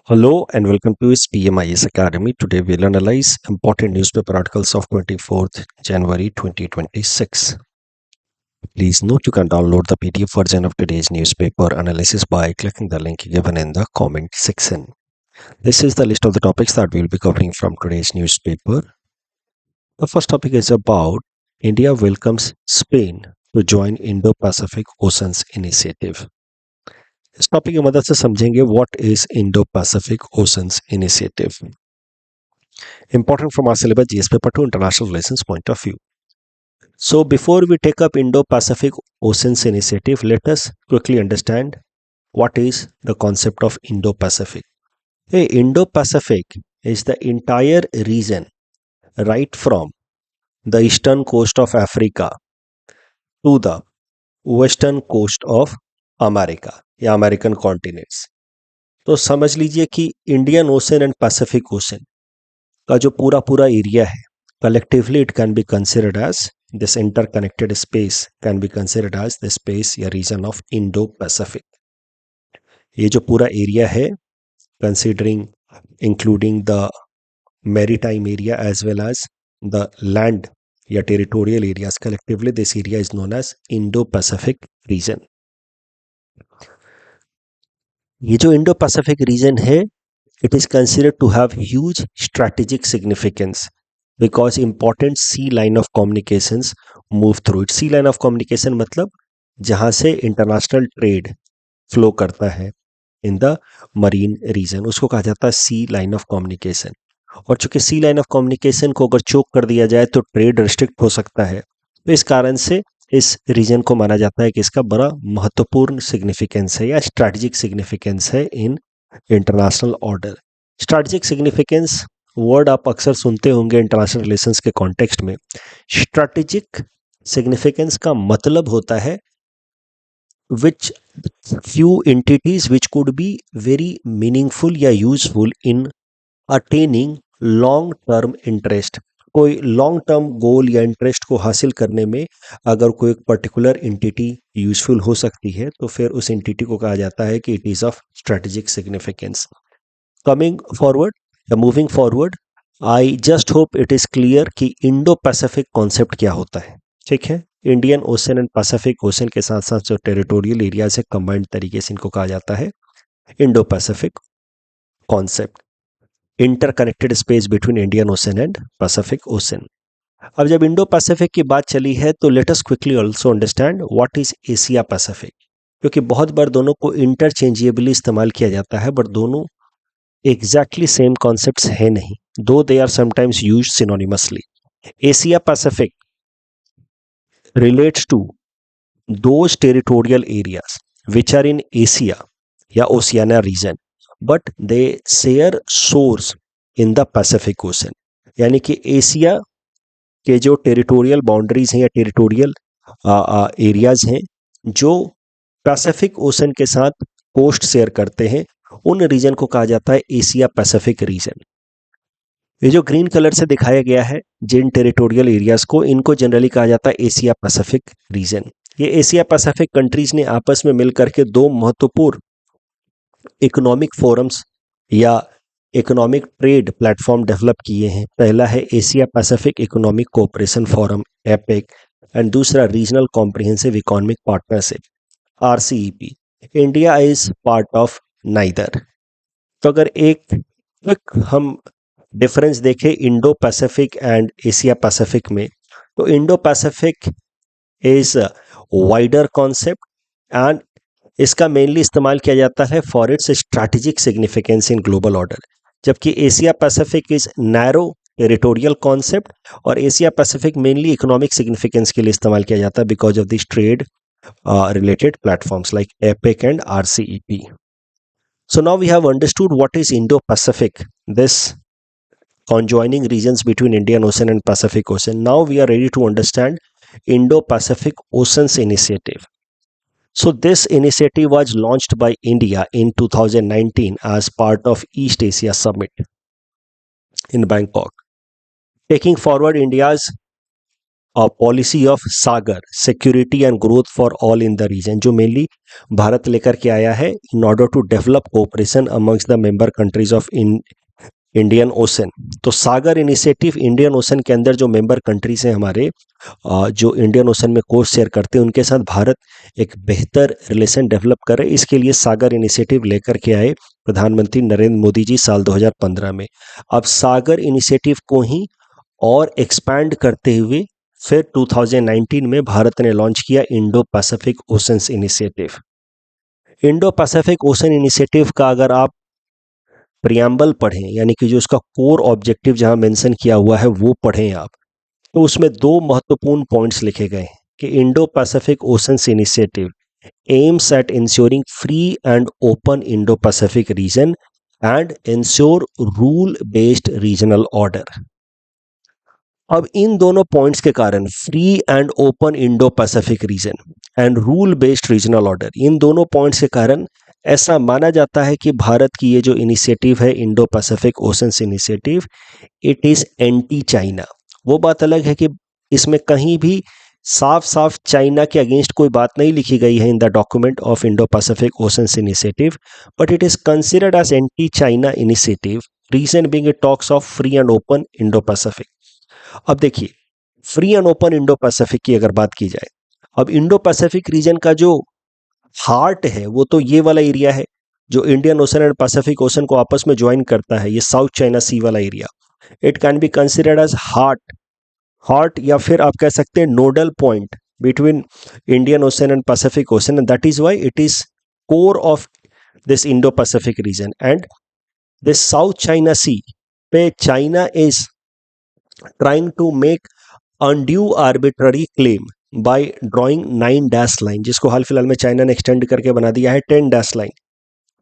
Hello and welcome to SPMIS Academy. Today we'll analyze important newspaper articles of 24th January 2026. Please note you can download the PDF version of today's newspaper analysis by clicking the link given in the comment section. This is the list of the topics that we'll be covering from today's newspaper. The first topic is about India welcomes Spain to join Indo-Pacific Oceans Initiative. इस topic की मदद से समझेंगे what is Indo Pacific oceans initiative. Important from our syllabus GS paper to international relations point of view. So before we take up Indo-Pacific Oceans Initiative, let us quickly understand what is the concept of Indo-Pacific. Hey, Indo-Pacific is the entire region right from the eastern coast of Africa to the western coast of America या American continents. तो समझ लीजिए कि Indian Ocean and Pacific Ocean का जो पूरा पूरा area है, collectively it can be considered as this interconnected space can be considered as the space या रीजन ऑफ इंडो पैसिफिक. ये जो पूरा एरिया है, considering including the maritime area as well as the land या territorial areas, collectively this area is known as Indo Pacific region. ये जो Indo Pacific reason है, it is considered to have huge strategic significance because important sea line of communications move through it. Sea line of communication मतलब जहाँ से international trade flow करता है in the marine reason, उसको कहा जाता है सी लाइन ऑफ कम्युनिकेशन. और चूंकि सी लाइन ऑफ कम्युनिकेशन को अगर चोक कर दिया जाए तो ट्रेड रिस्ट्रिक्ट हो सकता है, तो इस कारण से इस रीजन को माना जाता है कि इसका बड़ा महत्वपूर्ण सिग्निफिकेंस है या स्ट्रैटेजिक सिग्निफिकेंस है in international order. Strategic significance word आप अक्सर सुनते होंगे इंटरनेशनल रिलेशंस के कॉन्टेक्स्ट में. स्ट्रैटेजिक सिग्निफिकेंस का मतलब होता है which few entities which could be very meaningful या useful in attaining long term interest. कोई लॉन्ग टर्म गोल या इंटरेस्ट को हासिल करने में अगर कोई एक पर्टिकुलर एंटिटी यूजफुल हो सकती है तो फिर उस एंटिटी को कहा जाता है कि it is of strategic significance. Coming forward या moving forward, I just hope it is clear कि इंडो पैसिफिक कॉन्सेप्ट क्या होता है. ठीक है, Indian Ocean and Pacific Ocean के साथ साथ जो टेरिटोरियल एरियाज है, कंबाइंड तरीके से इनको कहा जाता है Indo Pacific concept, interconnected space between Indian Ocean and Pacific ocean. अब जब इंडो पैसिफिक की बात चली है तो let us quickly also understand what is Asia Pacific, क्योंकि बहुत बार दोनों को इंटरचेंजेबली इस्तेमाल किया जाता है बट दोनों एग्जैक्टली सेम कॉन्सेप्ट्स है नहीं, though they are sometimes used synonymously. Asia Pacific relates to those territorial areas which are in Asia या Oceania region but they share shores in the Pacific Ocean. यानी कि Asia के जो territorial boundaries हैं या territorial areas हैं जो Pacific Ocean के साथ कोस्ट शेयर करते हैं, उन रीजन को कहा जाता है एशिया पैसिफिक रीजन. ये जो ग्रीन कलर से दिखाया गया है जिन टेरिटोरियल एरियाज को, इनको जनरली कहा जाता है एशिया पैसिफिक रीजन. ये एशिया पैसिफिक कंट्रीज ने आपस में मिलकर के दो महत्वपूर्ण इकोनॉमिक फोरम्स या इकोनॉमिक ट्रेड प्लेटफॉर्म डेवलप किए हैं. पहला है Asia Pacific economic cooperation forum APEC and दूसरा regional comprehensive economic partnership RCEP. India is part of neither. तो अगर एक हम डिफरेंस देखें Indo Pacific and Asia Pacific में, तो Indo Pacific is wider concept and इसका मेनली इस्तेमाल किया जाता है for its strategic significance in global order, जबकि Asia Pacific is narrow territorial concept और Asia Pacific mainly economic significance के लिए इस्तेमाल किया जाता है because of this trade related platforms like APEC and RCEP. So now we have understood what is Indo-Pacific, this conjoining regions between Indian Ocean and Pacific Ocean. Now we are ready to understand Indo-Pacific Oceans Initiative. So this initiative was launched by India in 2019 as part of East Asia Summit in Bangkok. Taking forward India's policy of SAGAR, security and growth for all in the region, जो mainly Bharat लेकर के आया है in order to develop cooperation amongst the member countries of Indian Ocean. तो SAGAR initiative Indian ocean के अंदर जो member countries हैं हमारे, जो इंडियन ओशन में कोस्ट शेयर करते हैं, उनके साथ भारत एक बेहतर रिलेशन डेवलप करे, इसके लिए सागर इनिशिएटिव लेकर के आए प्रधानमंत्री नरेंद्र मोदी जी साल 2015 में। अब सागर इनिशिएटिव को ही और एक्सपैंड करते हुए फिर 2019 में भारत ने लॉन्च किया Indo Pacific oceans initiative. Indo Pacific ocean initiative का अगर आप प्रियम्बल पढ़ें, यानी कि जो उसका कोर ऑब्जेक्टिव जहां मेंशन किया हुआ है वो पढ़ें आप, तो उसमें दो महत्वपूर्ण पॉइंट्स लिखे गए हैं कि Indo Pacific oceans initiative aims at ensuring free and open Indo Pacific region and ensure rule based regional order. अब इन दोनों पॉइंट्स के कारण, free and open Indo Pacific region and rule based regional order, इन दोनों points के कारण ऐसा माना जाता है कि भारत की ये जो इनिशिएटिव है Indo Pacific oceans initiative, it is anti China. वो बात अलग है कि इसमें कहीं भी साफ साफ चाइना के अगेंस्ट कोई बात नहीं लिखी गई है in the document of Indo Pacific oceans initiative, but it is considered as anti China initiative, reason being it talks of free and open Indo Pacific. अब देखिए, free and open Indo Pacific की अगर बात की जाए, अब Indo Pacific reason का जो हार्ट है वो तो ये वाला एरिया है जो Indian Ocean and Pacific ocean को आपस में ज्वाइन करता है, ये साउथ चाइना सी वाला area. It can be considered as heart या फिर आप कह सकते हैं nodal point between Indian Ocean and Pacific Ocean, and that is why it is core of this Indo Pacific region. And this South China Sea पे China is trying to make undue arbitrary claim by drawing 9 dash line, जिसको हाल फिलहाल में China ने extend करके बना दिया है 10 dash line।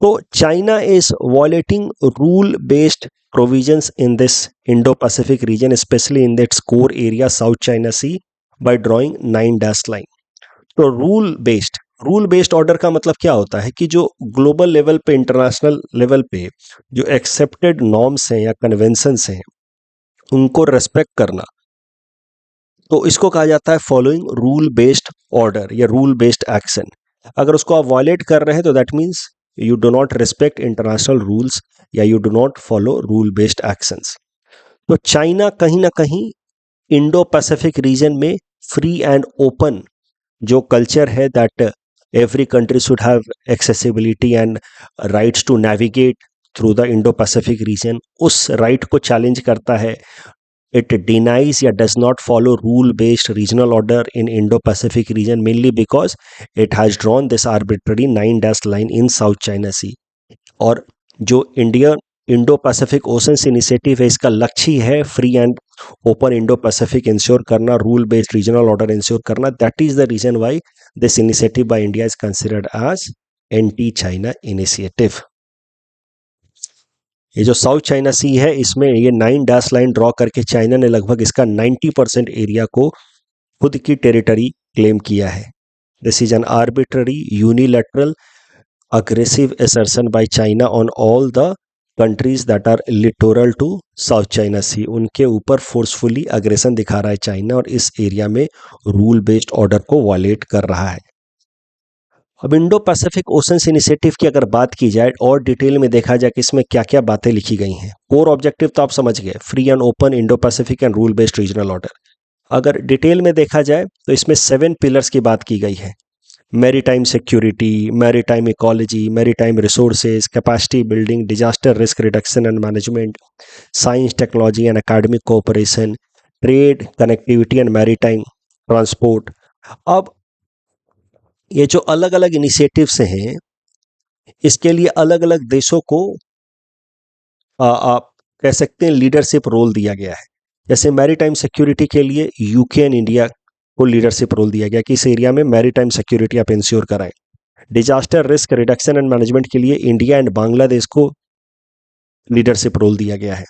तो China is violating rule based provisions in this Indo-Pacific region, especially in its core area South China Sea, by drawing 9 dash line। तो रूल बेस्ड ऑर्डर का मतलब क्या होता है कि जो ग्लोबल लेवल पे, इंटरनेशनल लेवल पे जो एक्सेप्टेड नॉर्म्स हैं या कन्वेंशंस हैं उनको रेस्पेक्ट करना, तो इसको कहा जाता है फॉलोइंग रूल बेस्ड ऑर्डर या रूल बेस्ड एक्शन। अगर उसको आप वायलेट कर रहे हैं तो that means you do not respect international rules या you do not follow rule based actions. तो चाइना कहीं ना कहीं इंडो पैसिफिक रीजन में फ्री एंड ओपन जो कल्चर है, that every country should have accessibility and rights to navigate through the Indo Pacific region, उस right को challenge करता है। It denies या does not follow rule-based regional order in Indo-Pacific region mainly because it has drawn this arbitrary 9 dash line in South China Sea। और जो Indo Pacific oceans initiative है, इसका लक्ष्य है free and open Indo Pacific ensure करना, rule based regional order ensure करना। That is the reason why this initiative by India is considered as anti China initiative. ये जो साउथ चाइना सी है, इसमें ये 9 डैश लाइन ड्रॉ करके China ने लगभग इसका 90% एरिया को खुद की टेरिटरी क्लेम किया है। This is an arbitrary unilateral aggressive assertion by China on all the countries that are littoral to South China Sea. उनके ऊपर फोर्सफुली अग्रेशन दिखा रहा है चाइना और इस एरिया में रूल बेस्ड ऑर्डर को वायलेट कर रहा है। अब इंडो पैसिफिक ओशंस इनिशिएटिव की अगर बात की जाए और डिटेल में देखा जाए कि इसमें क्या क्या बातें लिखी गई हैं। कोर ऑब्जेक्टिव तो आप समझ गए, free and open Indo Pacific and rule based regional order. अगर डिटेल में देखा जाए तो इसमें 7 पिलर्स की बात की गई है। Maritime security, maritime ecology, maritime resources, capacity building, disaster risk reduction and management, science technology and academic cooperation, trade, connectivity and maritime transport. अब ये जो अलग अलग इनिशिएटिव्स हैं, इसके लिए अलग अलग देशों को आप कह सकते हैं लीडरशिप रोल दिया गया है। जैसे मैरीटाइम सिक्योरिटी के लिए यूके एंड इंडिया को लीडरशिप रोल दिया गया कि इस एरिया में मैरीटाइम सिक्योरिटी आप इंश्योर कराएं। Disaster risk reduction and management के लिए इंडिया एंड बांग्लादेश को लीडरशिप रोल दिया गया है।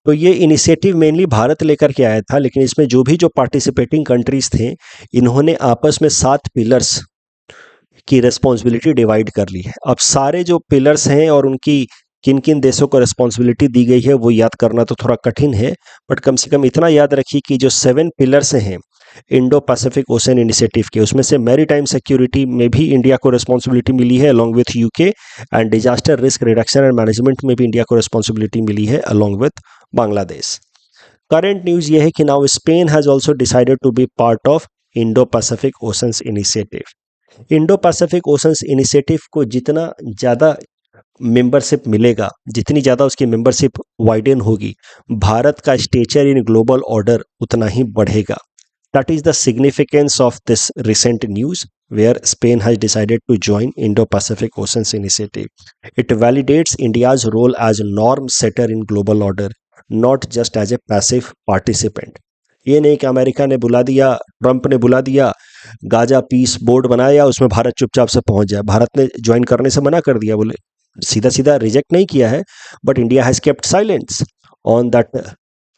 तो ये इनिशिएटिव मेनली भारत लेकर के आया था, लेकिन इसमें जो पार्टिसिपेटिंग कंट्रीज थे, इन्होंने आपस में 7 पिलर्स की रिस्पॉन्सिबिलिटी डिवाइड कर ली है। अब सारे जो पिलर्स हैं और उनकी किन किन देशों को रिस्पॉन्सिबिलिटी दी गई है वो याद करना तो थोड़ा कठिन है, बट कम से कम इतना याद रखिए कि जो 7 पिलर्स हैं इंडो पैसिफिक ओशन इनिशिएटिव के, उसमें से मैरीटाइम सिक्योरिटी में भी इंडिया को रिस्पॉन्सिबिलिटी मिली है along with UK, and disaster risk reduction and management में भी इंडिया को रिस्पॉन्सिबिलिटी मिली है along with Bangladesh. Current news ये है कि now Spain has also decided to be part of Indo Pacific oceans initiative. Indo Pacific oceans initiative को जितना ज़्यादा मेंबरशिप मिलेगा, जितनी ज़्यादा उसकी मेंबरशिप वाइडन होगी, भारत का स्टेचर इन ग्लोबल ऑर्डर उतना ही बढ़ेगा। That is the significance of this recent news where Spain has decided to join Indo Pacific oceans initiative. It validates India's role as norm setter in global order, not just as a passive participant. ये नहीं कि America ने बुला दिया, Trump ने बुला दिया, Gaza peace board बनाया, उसमें भारत चुपचाप से पहुंच जाए। भारत ने ज्वाइन करने से मना कर दिया, बोले सीधा सीधा रिजेक्ट नहीं किया है, but India has kept silence on that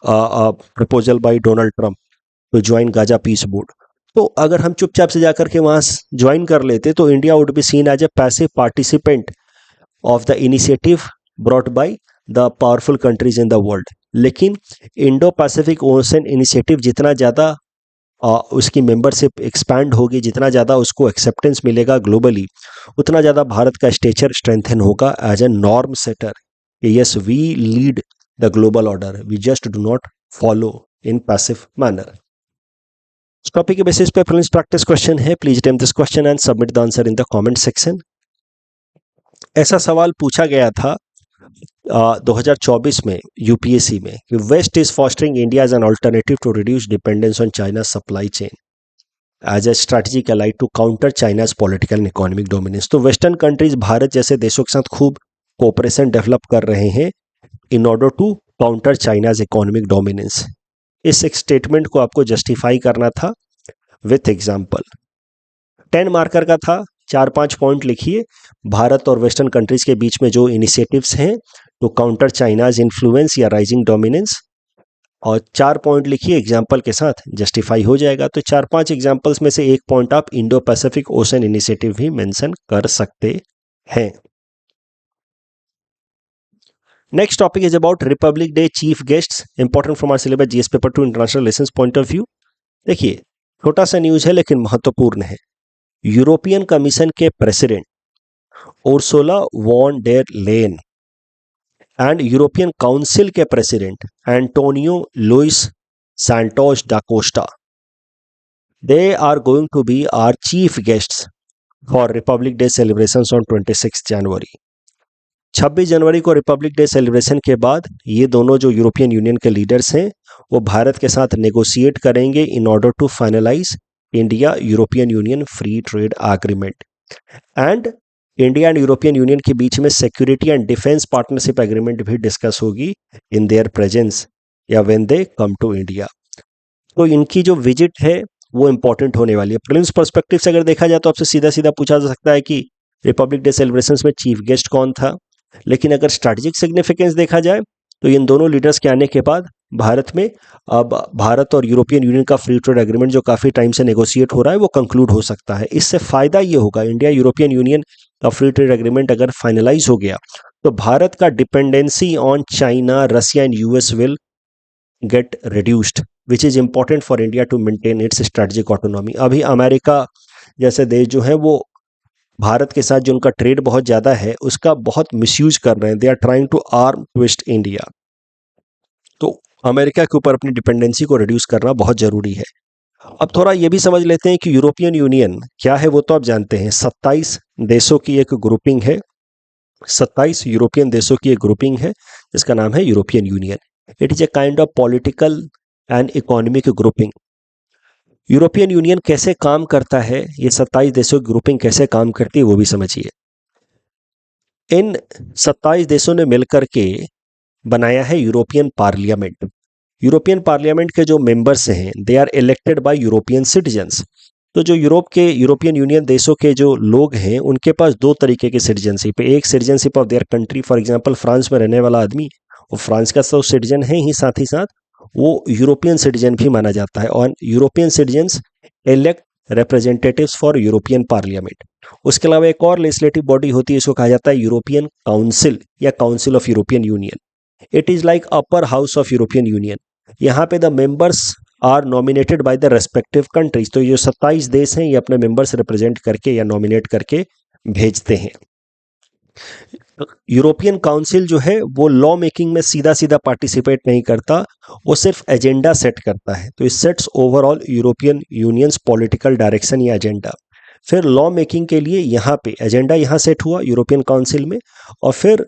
proposal by Donald Trump to join Gaza peace board. तो अगर हम चुपचाप से जाकर के वहां ज्वाइन कर लेते तो India would be seen as a passive participant of the initiative brought by the powerful countries in the world. लेकिन इंडो पैसिफिक ओशन इनिशिएटिव जितना ज़्यादा उसकी मेंबरशिप एक्सपैंड होगी, जितना ज़्यादा उसको एक्सेप्टेंस मिलेगा ग्लोबली, उतना ज़्यादा भारत का स्टेचर स्ट्रेंथन होगा as a norm setter. Yes, we lead the global order, we just do not follow in passive manner. इस टॉपिक के बेसिस पे प्रीलिम्स प्रैक्टिस क्वेश्चन है। Please attempt this question and submit the answer in the comment section. ऐसा सवाल पूछा गया था 2024 में यूपीएससी में कि west is fostering India as an alternative to reduce dependence on China supply chain as a strategic allied to counter China's political and economic dominance. तो western countries Bharat जैसे देशों के साथ खूब कोऑपरेशन डेवलप कर रहे हैं in order to counter China's economic dominance. इस एक स्टेटमेंट को आपको जस्टिफाई करना था विथ एग्जाम्पल। 10 मार्कर का था, 4-5 पॉइंट लिखिए भारत और वेस्टर्न कंट्रीज के बीच में जो इनिशिएटिव्स हैं टू काउंटर चाइनाज इन्फ्लुएंस या राइजिंग डोमिनेंस, और 4 पॉइंट लिखिए एग्जाम्पल के साथ, जस्टिफाई हो जाएगा। तो 4-5 एग्जाम्पल्स में से एक पॉइंट आप इंडो पैसिफिक ओशन इनिशिएटिव भी मेंशन कर सकते हैं। Next topic is about Republic Day chief guests, important from our syllabus GS paper 2 international relations point of view. देखिए, छोटा सा न्यूज है लेकिन महत्वपूर्ण है। यूरोपियन कमीशन के president Ursula von der Leyen and European Council के president Antonio Luis Santos da Costa, they are going to be our chief guests for Republic day celebrations on 26 जनवरी। 26 जनवरी को रिपब्लिक डे सेलिब्रेशन के बाद ये दोनों जो European Union के leaders हैं वो भारत के साथ नेगोशिएट करेंगे in order to finalise India European Union free trade agreement, and India and European Union के बीच में security and defence partnership agreement भी डिस्कस होगी इन देयर प्रेजेंस या when they come to India. तो इनकी जो विजिट है वो इंपॉर्टेंट होने वाली है। प्रीलिम्स पर्सपेक्टिव से अगर देखा जाए तो आपसे सीधा सीधा पूछा जा सकता है कि रिपब्लिक डे सेलिब्रेशंस में चीफ गेस्ट कौन था, लेकिन अगर स्ट्रैटेजिक सिग्निफिकेंस देखा जाए तो इन दोनों लीडर्स के आने के बाद भारत में अब भारत और यूरोपियन यूनियन का फ्री ट्रेड एग्रीमेंट जो काफ़ी टाइम से नेगोशिएट हो रहा है वो कंक्लूड हो सकता है। इससे फ़ायदा ये होगा, इंडिया यूरोपियन यूनियन का फ्री ट्रेड एग्रीमेंट अगर फाइनलाइज हो गया तो भारत का dependency on China, Russia and US will get reduced, which is important for India to maintain its strategic autonomy. अभी अमेरिका जैसे देश जो है वो भारत के साथ जो उनका ट्रेड बहुत ज़्यादा है उसका बहुत मिसयूज कर रहे हैं। They are trying to arm twist India. तो अमेरिका के ऊपर अपनी डिपेंडेंसी को रिड्यूस करना बहुत ज़रूरी है। अब थोड़ा ये भी समझ लेते हैं कि यूरोपियन यूनियन क्या है, वो तो आप जानते हैं 27 देशों की एक ग्रुपिंग है। 27 यूरोपियन देशों की एक ग्रुपिंग है जिसका नाम है European Union. It is a kind of political and economic grouping. European union कैसे काम करता है, ये 27 देशों की ग्रुपिंग कैसे काम करती है वो भी समझिए। इन 27 देशों ने मिलकर के बनाया है यूरोपियन पार्लियामेंट। यूरोपियन पार्लियामेंट के जो मेंबर्स हैं they are elected by European citizens. तो जो यूरोपियन यूनियन देशों के जो लोग हैं उनके पास दो तरीके की सिटीजनशिप है। एक citizenship of their country, for example France में रहने वाला आदमी वो फ्रांस का तो सिटीजन है ही साथ वो यूरोपियन सिटीजन भी माना जाता है। और European citizens elect representatives for European parliament. उसके अलावा एक और लेजिस्लेटिव बॉडी होती है, इसको कहा जाता है यूरोपियन काउंसिल या Council of European Union. It is like upper house of European Union. यहाँ पे the members are nominated by the respective countries. तो ये 27 देश हैं, ये अपने मेंबर्स रिप्रेजेंट करके या नॉमिनेट करके भेजते हैं। यूरोपियन काउंसिल जो है वो लॉ मेकिंग में सीधा सीधा पार्टिसिपेट नहीं करता, वो सिर्फ एजेंडा सेट करता है। तो it sets overall European unions political direction या एजेंडा। फिर लॉ मेकिंग के लिए यहाँ पे एजेंडा यहाँ सेट हुआ यूरोपियन काउंसिल में, और फिर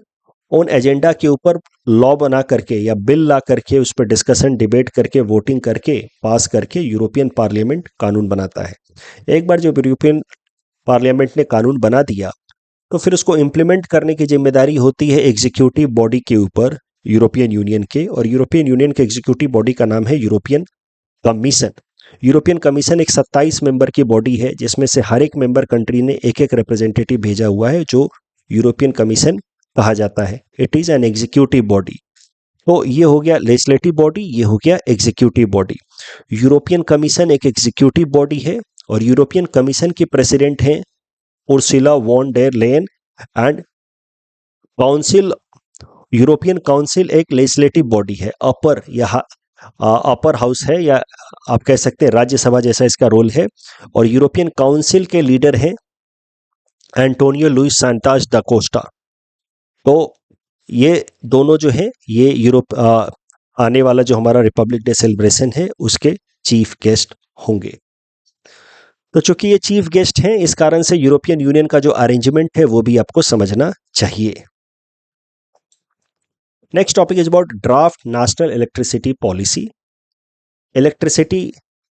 उन एजेंडा के ऊपर लॉ बना करके या बिल ला करके उस पर डिस्कशन डिबेट करके वोटिंग करके पास करके यूरोपियन पार्लियामेंट कानून बनाता है। एक बार जब यूरोपियन पार्लियामेंट ने कानून बना दिया तो फिर उसको इम्प्लीमेंट करने की जिम्मेदारी होती है एग्जीक्यूटिव बॉडी के ऊपर यूरोपियन यूनियन के, और यूरोपियन यूनियन के एग्जीक्यूटिव बॉडी का नाम है यूरोपियन कमीशन। यूरोपियन कमीशन एक 27 मेंबर की बॉडी है जिसमें से हर एक मेंबर कंट्री ने एक एक रिप्रेजेंटेटिव भेजा हुआ है जो यूरोपियन कमीशन कहा जाता है। It is an executive body. तो ये हो गया लेजिस्लेटिव बॉडी, ये हो गया एग्जीक्यूटिव बॉडी। यूरोपियन कमीशन एक एग्जीक्यूटिव बॉडी है और यूरोपियन कमीशन की प्रेसिडेंट हैं Ursula von der Leyen, and council European council एक लेजिस्लेटिव बॉडी है, अपर हाउस है या आप कह सकते हैं राज्यसभा जैसा इसका रोल है। और यूरोपियन काउंसिल के लीडर हैं एंटोनियो लुइस सांताज दा कोस्टा। तो ये दोनों जो है ये यूरोप आने वाला जो हमारा रिपब्लिक डे सेलिब्रेशन है उसके चीफ गेस्ट होंगे। तो चूंकि ये चीफ गेस्ट हैं इस कारण से यूरोपियन यूनियन का जो अरेंजमेंट है वो भी आपको समझना चाहिए। Next topic is about draft national electricity policy. Electricity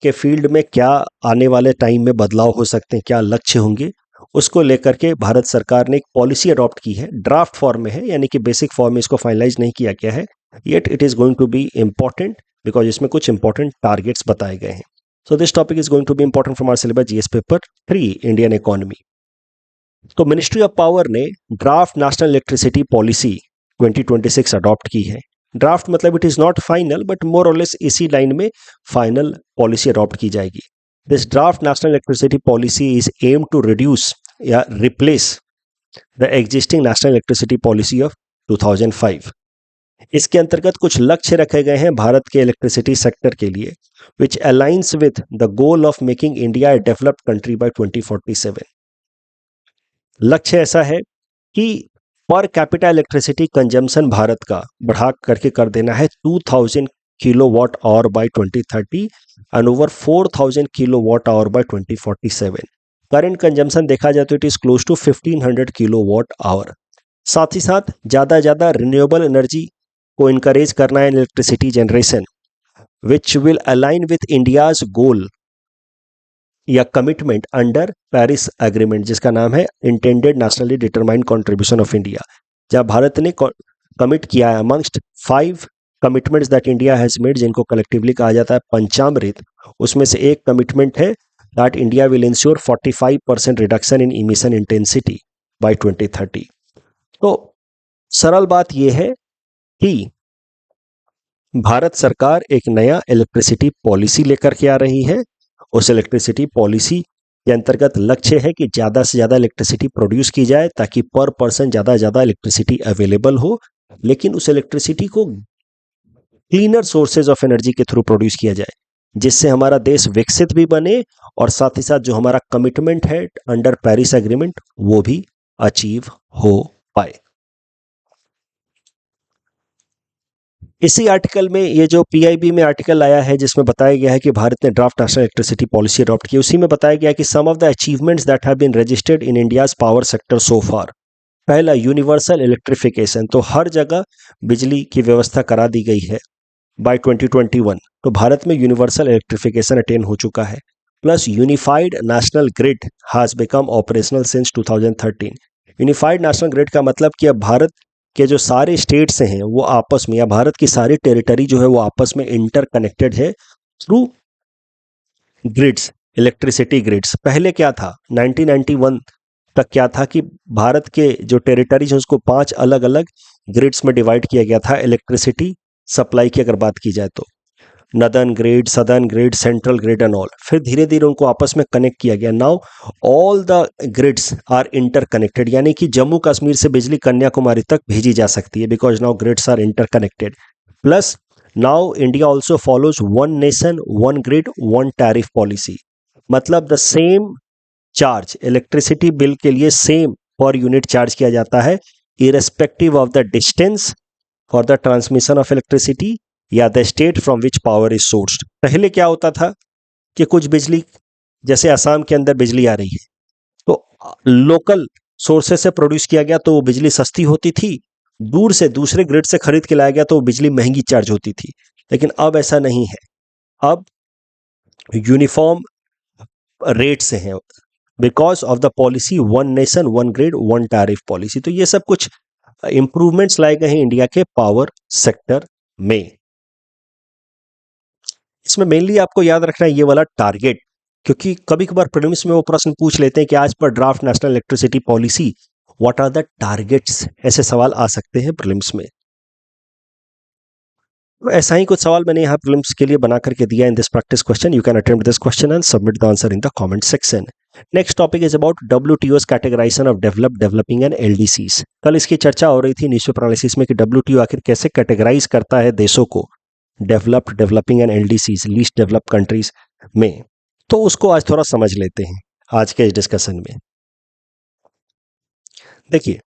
के फील्ड में क्या आने वाले टाइम में बदलाव हो सकते हैं, क्या लक्ष्य होंगे, उसको लेकर के भारत सरकार ने एक पॉलिसी अडॉप्ट की है। ड्राफ्ट फॉर्म में है, यानी कि बेसिक फॉर्म में इसको फाइनलाइज नहीं किया गया है, yet it is going to be important because इसमें कुछ इंपॉर्टेंट टारगेट्स बताए गए हैं। So this topic is going to be important from our syllabus GS paper 3 Indian economy. तो मिनिस्ट्री ऑफ पावर ने draft national electricity policy 2026 adopt की है। Draft मतलब it is not final but more और less इसी line में final policy adopt की जाएगी। This draft national electricity policy is aim to reduce या replace the existing national electricity policy of 2005। इसके अंतर्गत कुछ लक्ष्य रखे गए हैं भारत के इलेक्ट्रिसिटी सेक्टर के लिए, which aligns with the goal of making India a developed country by 2047। लक्ष्य ऐसा है कि per capita electricity consumption Bharat का बढ़ा करके कर देना है 2000 kilowatt hour by 2030 and over 4000 kilowatt hour by 2047। Current consumption देखा जाए तो it is close to 1500 kilowatt hour. साथ ही साथ ज़्यादा रिन्यूएबल एनर्जी को इनकरेज करना है electricity generation, which will align with India's goal या कमिटमेंट अंडर पेरिस एग्रीमेंट जिसका नाम है intended nationally determined contribution of India. जब भारत ने कमिट किया है amongst 5 commitments that India has made, जिनको कलेक्टिवली कहा जाता है पंचामृत, उसमें से एक कमिटमेंट है that India will ensure 45% reduction in emission intensity bye 2030। तो सरल बात यह है कि भारत सरकार एक नया इलेक्ट्रिसिटी पॉलिसी लेकर के आ रही है। उस इलेक्ट्रिसिटी पॉलिसी के अंतर्गत लक्ष्य है कि ज़्यादा से ज़्यादा इलेक्ट्रिसिटी प्रोड्यूस की जाए ताकि पर पर्सन ज़्यादा से ज़्यादा इलेक्ट्रिसिटी अवेलेबल हो, लेकिन उस इलेक्ट्रिसिटी को क्लीनर सोर्सेज ऑफ एनर्जी के थ्रू प्रोड्यूस किया जाए जिससे हमारा देश विकसित भी बने और साथ ही साथ जो हमारा कमिटमेंट है अंडर पेरिस एग्रीमेंट वो भी अचीव हो पाए। इसी आर्टिकल में ये जो पीआईबी में आर्टिकल आया है जिसमें बताया गया है कि भारत ने draft national electricity policy adopt की, उसी में बताया गया कि some of the achievements that have been registered in India's power sector so far. पहला, यूनिवर्सल इलेक्ट्रिफिकेशन, तो हर जगह बिजली की व्यवस्था करा दी गई है बाय 2021। तो भारत में यूनिवर्सल इलेक्ट्रिफिकेशन अटेन हो चुका है। Plus unified national grid has become operational since 2013। Unified national grid का मतलब कि अब भारत के जो सारे स्टेट्स हैं वो आपस में, या भारत की सारी टेरिटरी जो है वो आपस में इंटरकनेक्टेड है थ्रू ग्रिड्स, इलेक्ट्रिसिटी ग्रिड्स। पहले क्या था, 1991 तक क्या था कि भारत के जो टेरिटरीज हैं उसको 5 अलग अलग ग्रिड्स में डिवाइड किया गया था इलेक्ट्रिसिटी सप्लाई की अगर बात की जाए तो, northern grid, southern grid, central grid and all. फिर धीरे धीरे उनको आपस में कनेक्ट किया गया। Now all the grids are interconnected, यानी कि जम्मू कश्मीर से बिजली कन्याकुमारी तक भेजी जा सकती है because now grids are interconnected. Plus now India also follows one nation one grid one tariff policy, मतलब the same charge electricity bill के लिए सेम पर यूनिट चार्ज किया जाता है irrespective of the distance for the transmission of electricity या the state from which power is sourced. पहले क्या होता था कि कुछ बिजली, जैसे असम के अंदर बिजली आ रही है तो लोकल सोर्सेस से प्रोड्यूस किया गया तो वो बिजली सस्ती होती थी, दूर से दूसरे ग्रिड से खरीद के लाया गया तो वो बिजली महंगी चार्ज होती थी। लेकिन अब ऐसा नहीं है, अब यूनिफॉर्म रेट से है because of the policy one nation one grid one tariff policy. तो ये सब कुछ इंप्रूवमेंट्स लाए गए हैं इंडिया के पावर सेक्टर में। इसमें मेनली आपको याद रखना है ये वाला टारगेट, क्योंकि कभी कभार प्रीलिम्स में वो प्रश्न पूछ लेते हैं कि आज पर draft national electricity policy what are the targets, ऐसे सवाल आ सकते हैं प्रीलिम्स में। तो ऐसा ही कुछ सवाल मैंने यहाँ प्रीलिम्स के लिए बना करके दिया in this practice question. You can attempt this question and submit the answer in the comment section. Next topic is about WTO's categorization of developed, developing and LDCs। कल इसकी चर्चा हो रही थी न्यूज़पेपर एनालिसिस में कि WTO आखिर कैसे कैटेगराइज करता है देशों को developed, developing and LDCs, least developed countries में। तो उसको आज थोड़ा समझ लेते हैं आज के इस डिस्कशन में। देखिए,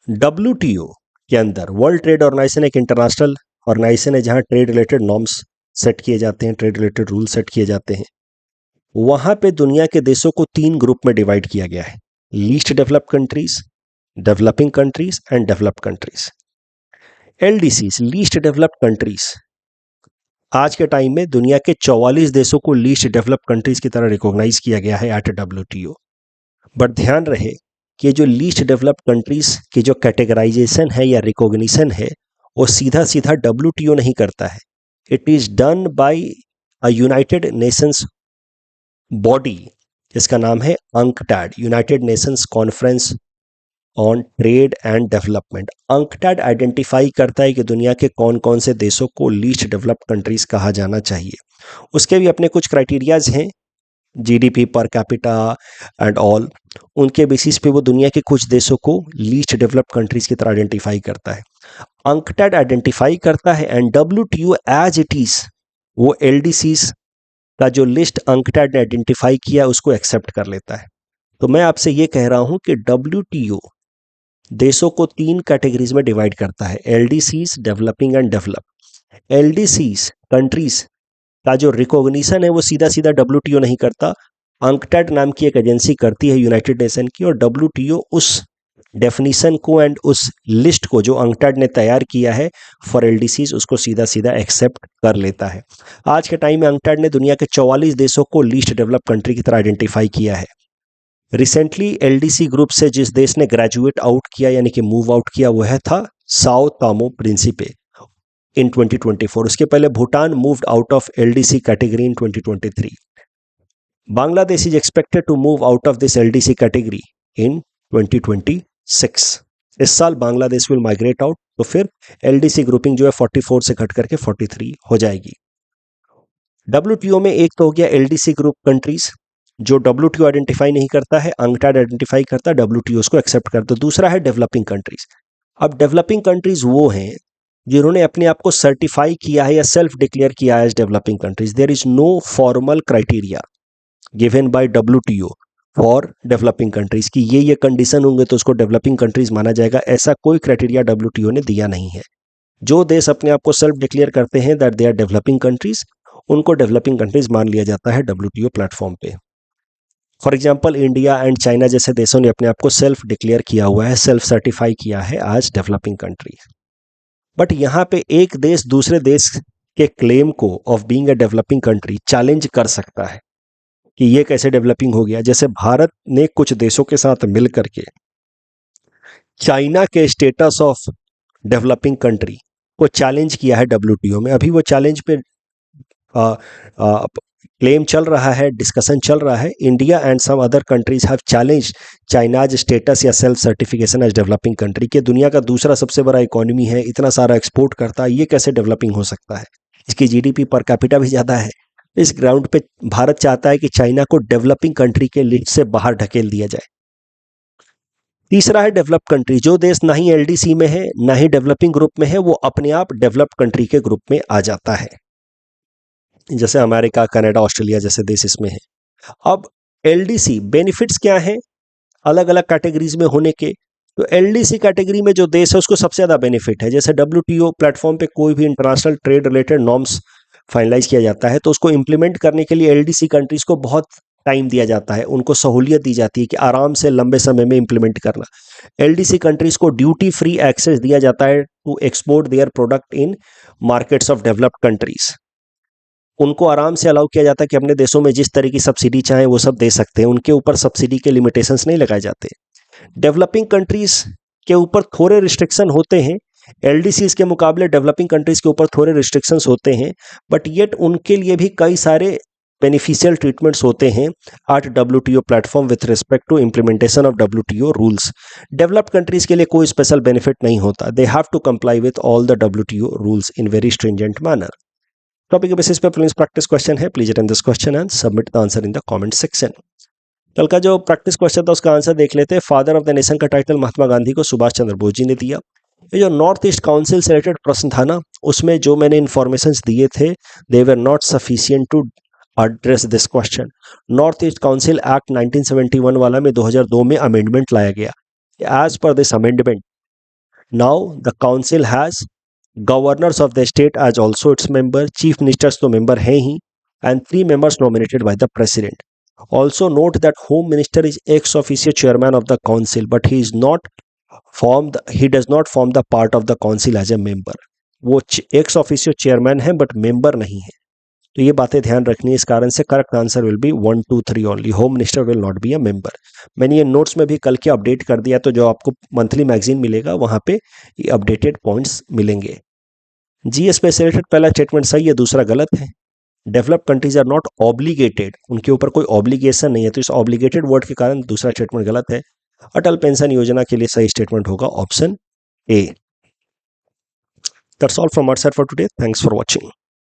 WTO के अंदर वर्ल्ड ट्रेड ऑर्गेनाइजेशन एक इंटरनेशनल ऑर्गेनाइजेशन है जहां ट्रेड रिलेटेड नॉर्म्स सेट किए जाते हैं, ट्रेड रिलेटेड रूल सेट किए जाते हैं। वहां पे दुनिया के देशों को 3 ग्रुप में डिवाइड किया गया है, least developed countries, developing countries and developed countries. LDCs, least developed countries, आज के टाइम में दुनिया के 44 देशों को लीस्ट डेवलप्ड कंट्रीज की तरह रिकॉग्नाइज किया गया है एट WTO। बट ध्यान रहे कि जो लीस्ट डेवलप्ड कंट्रीज की जो कैटेगराइजेशन है या रिकॉग्निशन है वो सीधा सीधा WTO नहीं करता है, it is done by a United Nations body जिसका नाम है UNCTAD, United Nations conference on trade and development. UNCTAD identify करता है कि दुनिया के कौन कौन से देशों को लीस्ट डेवलप्ड कंट्रीज कहा जाना चाहिए। उसके भी अपने कुछ क्राइटेरियाज हैं, GDP per capita and all, उनके बेसिस पे वो दुनिया के कुछ देशों को लीस्ट डेवलप्ड कंट्रीज की तरह आइडेंटिफाई करता है। UNCTAD आइडेंटिफाई करता है and WTO as it is वो LDCs का जो लिस्ट UNCTAD ने आइडेंटिफाई किया उसको एक्सेप्ट कर लेता है। तो मैं आपसे ये कह रहा हूं कि WTO देशों को 3 कैटेगरीज में डिवाइड करता है, LDCs, developing and develop. LDCs countries का जो रिकॉग्निशन है वो सीधा सीधा WTO नहीं करता, UNCTAD नाम की एक एजेंसी करती है यूनाइटेड नेशन की, और WTO उस डेफिनेशन को एंड उस लिस्ट को जो UNCTAD ने तैयार किया है फॉर LDCs उसको सीधा सीधा एक्सेप्ट कर लेता है। आज के टाइम में UNCTAD ने दुनिया के 44 देशों को लीस्ट डेवलप्ड कंट्री की तरह आइडेंटिफाई किया है। रिसेंटली LDC ग्रुप से जिस देश ने ग्रेजुएट आउट किया यानी कि मूव आउट किया वह था साओ टोमो प्रिंसिपे इन 2024। उसके पहले Bhutan moved out of LDC category in 2023। Bangladesh is expected to move out of this LDC category in 2026। इस साल बांग्लादेश विल माइग्रेट आउट, तो फिर LDC ग्रुपिंग जो है 44 से घट करके 43 हो जाएगी। WTO में एक तो हो गया LDC ग्रुप कंट्रीज जो WTO आइडेंटिफाई नहीं करता है, UNCTAD आइडेंटिफाई करता है, WTO उसको एक्सेप्ट करता है। दूसरा है डेवलपिंग कंट्रीज। अब डेवलपिंग कंट्रीज वो हैं जिन्होंने अपने आप को सर्टिफाई किया है या सेल्फ डिक्लेयर किया है as developing countries. There is no formal criteria given by WTO for developing countries की ये कंडीशन होंगे तो उसको डेवलपिंग कंट्रीज माना जाएगा, ऐसा कोई क्राइटेरिया WTO ने दिया नहीं है। जो देश अपने आप को सेल्फ डिक्लेयर करते हैं that they are developing countries उनको डेवलपिंग कंट्रीज मान लिया जाता है WTO प्लेटफॉर्म पे। For example India and China जैसे देशों ने अपने आप को सेल्फ डिक्लेयर किया हुआ है, सेल्फ सर्टिफाई किया है आज डेवलपिंग कंट्री। बट यहाँ पे एक देश दूसरे देश के क्लेम को of being a developing country challenge कर सकता है कि ये कैसे डेवलपिंग हो गया। जैसे भारत ने कुछ देशों के साथ मिल करके चाइना के स्टेटस ऑफ डेवलपिंग कंट्री को चैलेंज किया है WTO में। अभी वो चैलेंज पे क्लेम चल रहा है, डिस्कशन चल रहा है। India and some other countries have challenge China's status या self certification as developing country के। दुनिया का दूसरा सबसे बड़ा इकोनॉमी है, इतना सारा एक्सपोर्ट करता है, ये कैसे डेवलपिंग हो सकता है? इसकी GDP पर कैपिटा भी ज़्यादा है। इस ग्राउंड पे भारत चाहता है कि चाइना को डेवलपिंग कंट्री के लिस्ट से बाहर ढकेल दिया जाए। तीसरा है डेवलप्ड कंट्री, जो देश ना ही एलडीसी में है ना ही डेवलपिंग ग्रुप में है, वो अपने आप डेवलप्ड कंट्री के ग्रुप में आ जाता है, जैसे अमेरिका, कनाडा, ऑस्ट्रेलिया जैसे देश इसमें है। अब एलडीसी बेनिफिट्स क्या हैं अलग अलग कैटेगरीज में होने के? तो एलडीसी कैटेगरी में जो देश है उसको सबसे ज़्यादा बेनिफिट है। जैसे डब्ल्यूटीओ प्लेटफॉर्म पे कोई भी international trade related norms finalize किया जाता है तो उसको इम्प्लीमेंट करने के लिए एलडीसी कंट्रीज को बहुत टाइम दिया जाता है, उनको सहूलियत दी जाती है कि आराम से लंबे समय में इम्प्लीमेंट करना। एलडीसी कंट्रीज को ड्यूटी फ्री एक्सेस दिया जाता है to export their product in markets of developed countries. उनको आराम से अलाउ किया जाता है कि अपने देशों में जिस तरह की सब्सिडी चाहे वो सब दे सकते हैं, उनके ऊपर सब्सिडी के लिमिटेशंस नहीं लगाए जाते। डेवलपिंग कंट्रीज के ऊपर थोड़े रिस्ट्रिक्शन होते हैं, एलडीसीज के मुकाबले डेवलपिंग कंट्रीज के ऊपर थोड़े रिस्ट्रिक्शंस होते हैं, बट येट उनके लिए भी कई सारे बेनिफिशियल ट्रीटमेंट्स होते हैं at WTO platform with respect to implementation of WTO rules. Developed countries के लिए कोई स्पेशल बेनिफिट नहीं होता, they have to comply with all the WTO rules in very stringent manner. Topic के बेसिस पे please practice question है, please attend this question and submit the answer in the comment section. कल का जो practice question था उसका answer देख लेते हैं। फादर ऑफ द नेशन का टाइटल महात्मा गांधी को सुभाष चंद्र बोस जी ने दिया। ये जो नॉर्थ ईस्ट काउंसिल से रिलेटेड प्रश्न था ना, उसमें जो मैंने इन्फॉर्मेशंस दिए थे they were not sufficient to address this question. North east council act 1971 वाला में 2002 में अमेंडमेंट लाया गया। As per this amendment now the council has governors of the state as also its member, chief ministers तो member हैं ही, and 3 members nominated by the president. Also note that Home Minister is ex officio chairman of the council, but he does not form the part of the council as a member. वो ex officio chairman है but member नहीं है। तो ये बातें ध्यान रखनी है, इस कारण से correct answer will be 1, 2, 3 only. Home minister will not be a member. मैंने ये नोट्स में भी कल के अपडेट कर दिया, तो जो आपको मंथली मैगजीन मिलेगा वहां पे ये अपडेटेड पॉइंट्स मिलेंगे। जीएस पे से रिलेटेड पहला स्टेटमेंट सही है, दूसरा गलत है। Developed countries are not obligated, उनके ऊपर कोई ऑब्लिगेशन नहीं है, तो इस ऑब्लिगेटेड वर्ड के कारण दूसरा स्टेटमेंट गलत है। अटल पेंशन योजना के लिए सही स्टेटमेंट होगा option A. That's all from our side for today, thanks for watching.